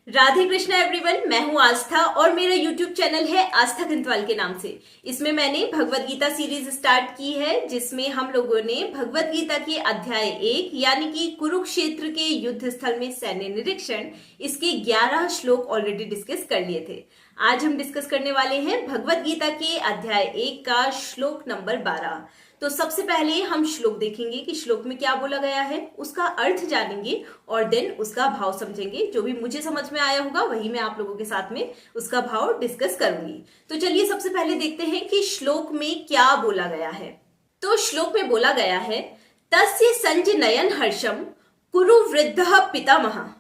Radhe Krishna everyone. मैं हूं आस्था और मेरा यूट्यूब चैनल है आस्था खंतवाल के नाम से। इसमें मैंने भगवत गीता सीरीज स्टार्ट की है, जिसमें हम लोगों ने भगवत गीता के अध्याय 1 यानी कि कुरुक्षेत्र के युद्ध स्थल में सैन्य निरीक्षण, इसके 11 श्लोक ऑलरेडी डिस्कस कर लिए थे। आज हम डिस्कस करने वाले हैं भगवत गीता के अध्याय 1 का श्लोक नंबर 12। तो सबसे पहले हम श्लोक देखेंगे कि श्लोक में क्या बोला गया है, उसका अर्थ जानेंगे और देन उसका भाव समझेंगे। जो भी मुझे समझ में आया होगा वही मैं आप लोगों के साथ में उसका भाव डिस्कस करूंगी। तो चलिए सबसे पहले देखते हैं कि श्लोक में क्या बोला गया है। तो श्लोक में बोला गया है, तस्य संजनयन हर्षम कुरु वृद्धः पितामहः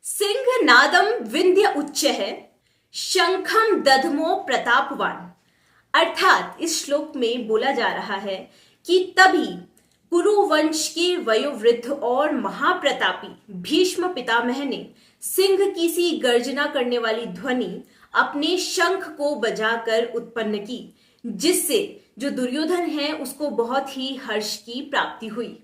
सिंह नादम विंध्य उच्चः शंखम दधमो प्रतापवान। अर्थात इस श्लोक में बोला जा रहा है कि तभी कुरु वंश के वयोवृद्ध और महाप्रतापी भीष्म पितामह ने सिंह की सी गर्जना करने वाली ध्वनि अपने शंख को बजाकर उत्पन्न की, जिससे जो दुर्योधन है उसको बहुत ही हर्ष की प्राप्ति हुई।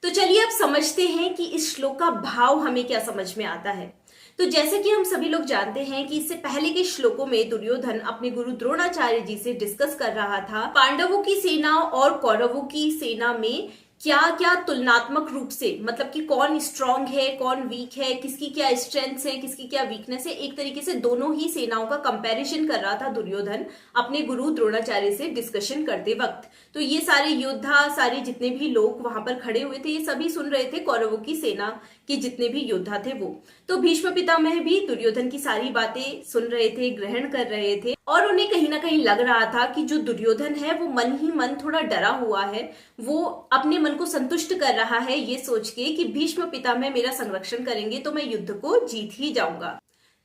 तो चलिए अब समझते हैं कि इस श्लोक का भाव हमें क्या समझ में आता है। तो जैसे कि हम सभी लोग जानते हैं कि इससे पहले के श्लोकों में दुर्योधन अपने गुरु द्रोणाचार्य जी से डिस्कस कर रहा था पांडवों की सेना और कौरवों की सेना में क्या क्या तुलनात्मक रूप से, मतलब कि कौन स्ट्रांग है कौन वीक है, किसकी क्या स्ट्रेंथ्स है किसकी क्या वीकनेस है, एक तरीके से दोनों ही सेनाओं का कंपैरिजन कर रहा था दुर्योधन अपने गुरु द्रोणाचार्य से डिस्कशन करते वक्त। तो ये सारे योद्धा, सारे जितने भी लोग वहां पर खड़े हुए थे, ये सभी सुन रहे थे कौरवों की सेना के जितने भी योद्धा थे वो। तो भीष्म पितामह भी दुर्योधन की सारी बातें सुन रहे थे, ग्रहण कर रहे थे और उन्हें कहीं ना कहीं लग रहा था कि जो दुर्योधन है वो मन ही मन थोड़ा डरा हुआ है, वो अपने मन को संतुष्ट कर रहा है ये सोच के कि भीष्म पितामह मेरा संरक्षण करेंगे तो मैं युद्ध को जीत ही जाऊंगा।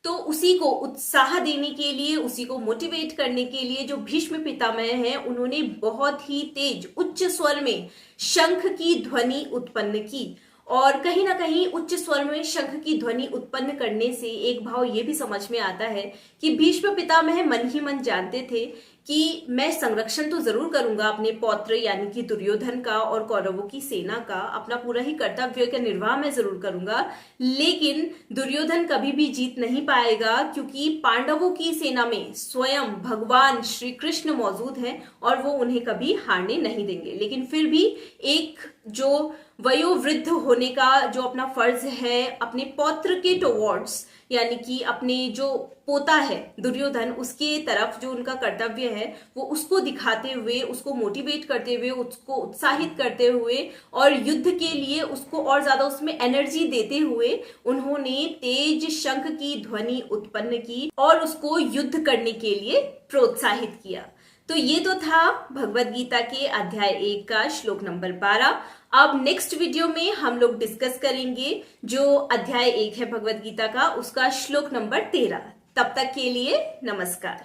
तो उसी को उत्साह देने के लिए, उसी को मोटिवेट करने के लिए जो भीष्म पितामह हैं उन्होंने बहुत ही तेज उच्च स्वर में शंख की ध्वनि उत्पन्न की। और कहीं ना कहीं उच्च स्वर में शंख की ध्वनि उत्पन्न करने से एक भाव ये भी समझ में आता है कि भीष्म पितामह मन ही मन जानते थे कि मैं संरक्षण तो जरूर करूंगा अपने पौत्र यानी कि दुर्योधन का और कौरवों की सेना का, अपना पूरा ही कर्तव्य का निर्वाह मैं जरूर करूंगा, लेकिन दुर्योधन कभी भी जीत नहीं पाएगा क्योंकि पांडवों की सेना में स्वयं भगवान श्री कृष्ण मौजूद हैं और वो उन्हें कभी हारने नहीं देंगे। लेकिन फिर भी एक जो वयोवृद्ध होने का जो अपना फर्ज है अपने पौत्र के टुवर्ड्स, यानी कि अपने जो पोता है दुर्योधन, उसके तरफ जो उनका कर्तव्य है वो उसको दिखाते हुए, उसको मोटिवेट करते हुए, उसको उत्साहित करते हुए और युद्ध के लिए उसको और ज्यादा उसमें एनर्जी देते हुए उन्होंने तेज शंख की ध्वनि उत्पन्न की और उसको युद्ध करने के लिए प्रोत्साहित किया। तो ये तो था भगवत गीता के अध्याय 1 का श्लोक नंबर 12। अब नेक्स्ट वीडियो में हम लोग डिस्कस करेंगे जो अध्याय 1 है भगवत गीता का, उसका श्लोक नंबर 13। तब तक के लिए नमस्कार।